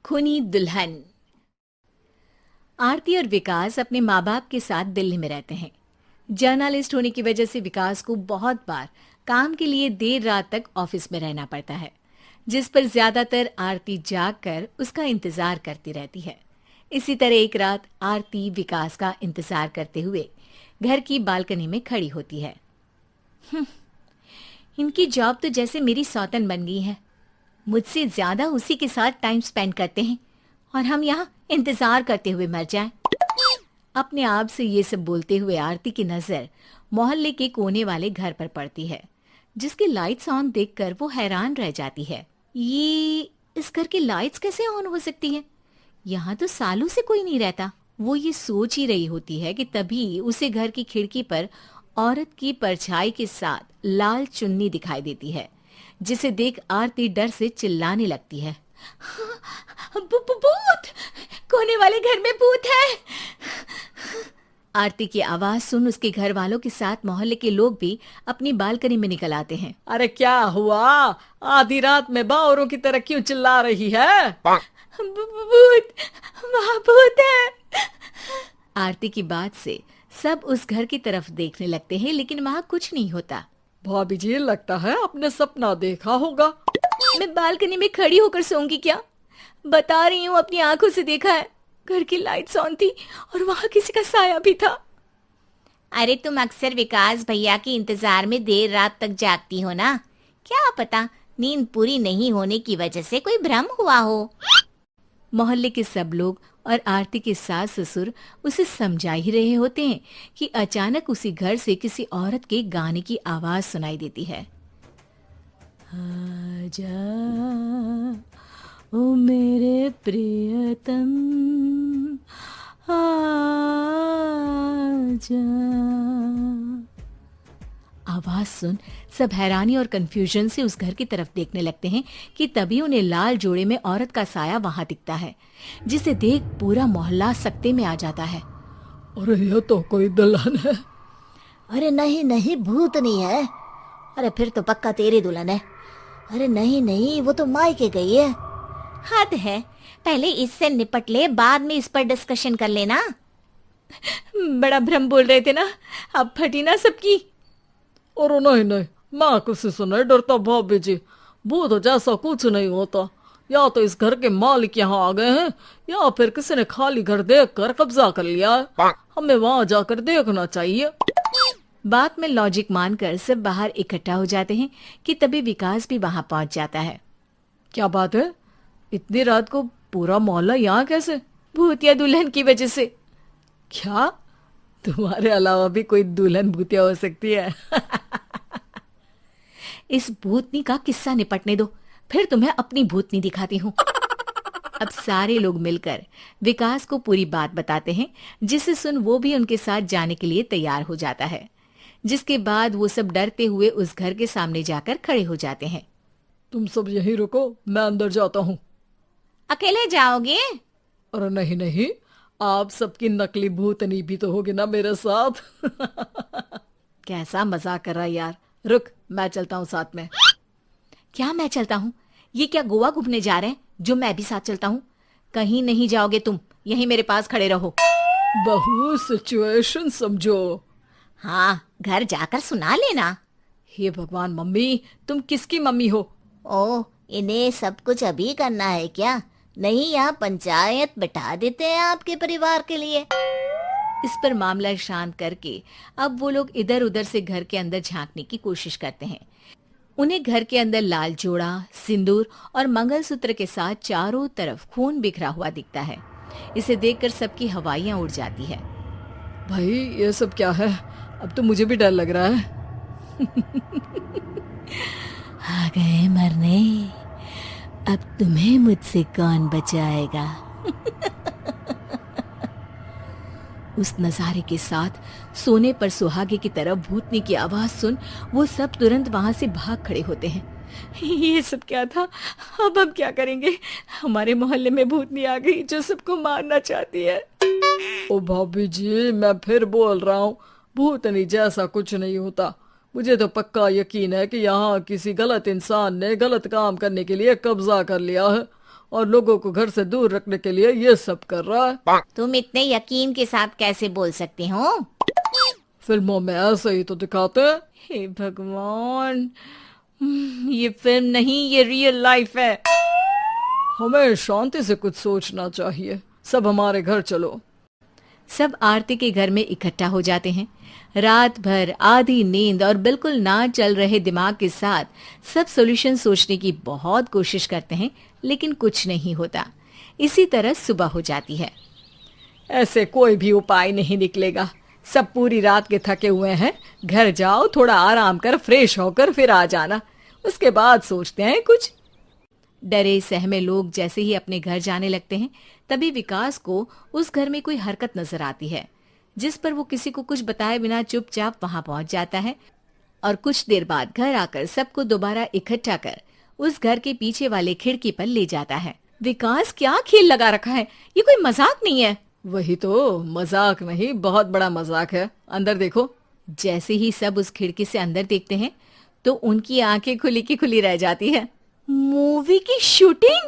खूनी दुल्हन। आरती और विकास अपने माँ बाप के साथ दिल्ली में रहते हैं। जर्नलिस्ट होने की वजह से विकास को बहुत बार काम के लिए देर रात तक ऑफिस में रहना पड़ता है, जिस पर ज्यादातर आरती जाग कर उसका इंतजार करती रहती है। इसी तरह एक रात आरती विकास का इंतजार करते हुए घर की बालकनी में खड़ी होती है। इनकी जॉब तो जैसे मेरी सौतन बन गई है। मुझसे ज्यादा उसी के साथ टाइम स्पेंड करते हैं और हम यहाँ इंतजार करते हुए मर जाएं। अपने आप से ये सब बोलते हुए आरती की नजर मोहल्ले के कोने वाले घर पर पड़ती है, जिसकी लाइट्स ऑन देखकर वो हैरान रह जाती है। ये इस घर की लाइट्स कैसे ऑन हो सकती हैं? यहाँ तो सालों से कोई नहीं रहता। वो ये सोच ही रही होती है कि तभी उसे घर की खिड़की पर औरत की परछाई के साथ लाल चुन्नी दिखाई देती है, जिसे देख आरती डर से चिल्लाने लगती है। भूत! कोने वाले घर में भूत है! आरती की आवाज सुन उसके घर वालों के साथ मोहल्ले के लोग भी अपनी बालकनी में निकल आते हैं। अरे क्या हुआ? आधी रात में बावरों की तरह क्यों चिल्ला रही है? भूत! वहाँ भूत है! आरती की बात से सब उस घर की तरफ देखने लगते हैं, लेकिन वहाँ कुछ नहीं होता। भाभी जी, लगता है आपने सपना देखा होगा। मैं बालकनी में खड़ी होकर सोऊंगी क्या? बता रही हूँ, अपनी आंखों से देखा है। घर की लाइट्स ऑन थी और वहाँ किसी का साया भी था। अरे तुम अक्सर विकास भैया के इंतजार में देर रात तक जागती हो ना, क्या पता नींद पूरी नहीं होने की वजह से कोई भ्रम हुआ हो। मोहल्ले के सब लोग और आरती के सास ससुर उसे समझा ही रहे होते हैं कि अचानक उसी घर से किसी औरत के गाने की आवाज सुनाई देती है। आजा ओ मेरे प्रियतम आजा। आवाज सुन सब हैरानी और कंफ्यूजन से उस घर की तरफ देखने लगते हैं कि तभी उन्हें लाल जोड़े में औरत का साया वहां दिखता है, जिसे देख पूरा मोहल्ला सकते में आ जाता है। अरे ये तो कोई दुल्हन है। अरे नहीं नहीं, भूत नहीं है। अरे फिर तो पक्का तेरी दुल्हन है। अरे नहीं नहीं, वो तो मायके गई है। हद है, पहले इससे निपट ले, बाद में इस पर डिस्कशन कर लेना। बड़ा भ्रम बोल रहे थे ना, अब फटी ना सबकी। और नहीं नहीं, मैं किसी से नहीं डरता भाभी जी। भूत जैसा कुछ नहीं होता। या तो इस घर के मालिक यहाँ आ गए हैं, या फिर किसी ने खाली घर देख कर कब्जा कर लिया है। हमें वहां जाकर देखना चाहिए। बात में लॉजिक मानकर सब बाहर इकट्ठा हो जाते हैं कि तभी विकास भी वहां पहुंच जाता है। क्या बात है? इतनी रात को पूरा मोहल्ला यहाँ कैसे? भूतिया दुल्हन की वजह से। क्या तुम्हारे अलावा भी कोई दुल्हन भूतिया हो सकती है? इस भूतनी का किस्सा निपटने दो, फिर तुम्हें अपनी भूतनी दिखाती हूँ। अब सारे लोग मिलकर विकास को पूरी बात बताते हैं, जिसे सुन वो भी उनके साथ जाने के लिए तैयार हो जाता है। जिसके बाद वो सब डरते हुए उस घर के सामने जाकर खड़े हो जाते हैं। तुम सब यहीं रुको, मैं अंदर जाता हूँ। अकेले जाओगे? अरे नहीं नहीं, आप सबकी नकली भूतनी भी तो होगी ना मेरे साथ। कैसा मजाक कर रहा है यार। रुक, मैं चलता हूँ साथ में। क्या मैं चलता हूँ? ये क्या गोवा घूमने जा रहे हैं जो मैं भी साथ चलता हूँ? कहीं नहीं जाओगे तुम, यहीं मेरे पास खड़े रहो। बहू, सिचुएशन समझो। हाँ, घर जाकर सुना लेना। हे भगवान, मम्मी तुम किसकी मम्मी हो? ओ, इन्हें सब कुछ अभी करना है क्या? नहीं, यहाँ पंचायत बिठा देते हैं आपके परिवार के लिए। इस पर मामला शांत करके अब वो लोग इधर उधर से घर के अंदर झांकने की कोशिश करते हैं। उन्हें घर के अंदर लाल जोड़ा, सिंदूर और मंगलसूत्र के साथ चारों तरफ खून बिखरा हुआ दिखता है। इसे देखकर सबकी हवाइयां उड़ जाती है। भाई ये सब क्या है? अब तो मुझे भी डर लग रहा है। आ गए मरने, अब तुम्हें मुझसे कौन बचाएगा? उस नजारे के साथ सोने पर सुहागे की तरफ भूतनी की आवाज सुन वो सब तुरंत वहां से भाग खड़े होते हैं। ये सब क्या था? अब हम क्या करेंगे? हमारे मोहल्ले में भूतनी आ गई जो सबको मारना चाहती है। ओ भाभी जी, मैं फिर बोल रहा हूँ, भूतनी जैसा कुछ नहीं होता। मुझे तो पक्का यकीन है कि यहाँ किसी गलत इंसान ने गलत काम करने के लिए कब्जा कर लिया है और लोगों को घर से दूर रखने के लिए ये सब कर रहा है। तुम इतने यकीन के साथ कैसे बोल सकते हो? फिल्मों में ऐसे ही तो दिखाते हैं। हे भगवान, ये फिल्म नहीं, ये रियल लाइफ है। हमें शांति से कुछ सोचना चाहिए। सब हमारे घर चलो। सब आरती के घर में इकट्ठा हो जाते हैं। रात भर आधी नींद और बिल्कुल ना चल रहे दिमाग के साथ सब सॉल्यूशन सोचने की बहुत कोशिश करते हैं, लेकिन कुछ नहीं होता। इसी तरह सुबह हो जाती है। ऐसे कोई भी उपाय नहीं निकलेगा। सब पूरी रात के थके हुए हैं। घर जाओ, थोड़ा आराम कर, फ्रेश होकर फिर आ जाना। उसके बाद सोचते हैं कुछ। डरे सहमे लोग जैसे ही अपने घर जाने लगते हैं, तभी विकास को उस घर में कोई हरकत नजर आती है, जिस पर वो किसी को कुछ बताए बिना चुपचाप वहां पहुंच जाता है और कुछ देर बाद घर आकर सबको दोबारा इकट्ठा कर उस घर के पीछे वाले खिड़की पर ले जाता है। विकास, क्या खेल लगा रखा है? ये कोई मजाक नहीं है। वही तो, मजाक नहीं, बहुत बड़ा मजाक है। अंदर देखो। जैसे ही सब उस खिड़की से अंदर देखते हैं तो उनकी आंखें खुली की खुली रह जाती है। मूवी की शूटिंग!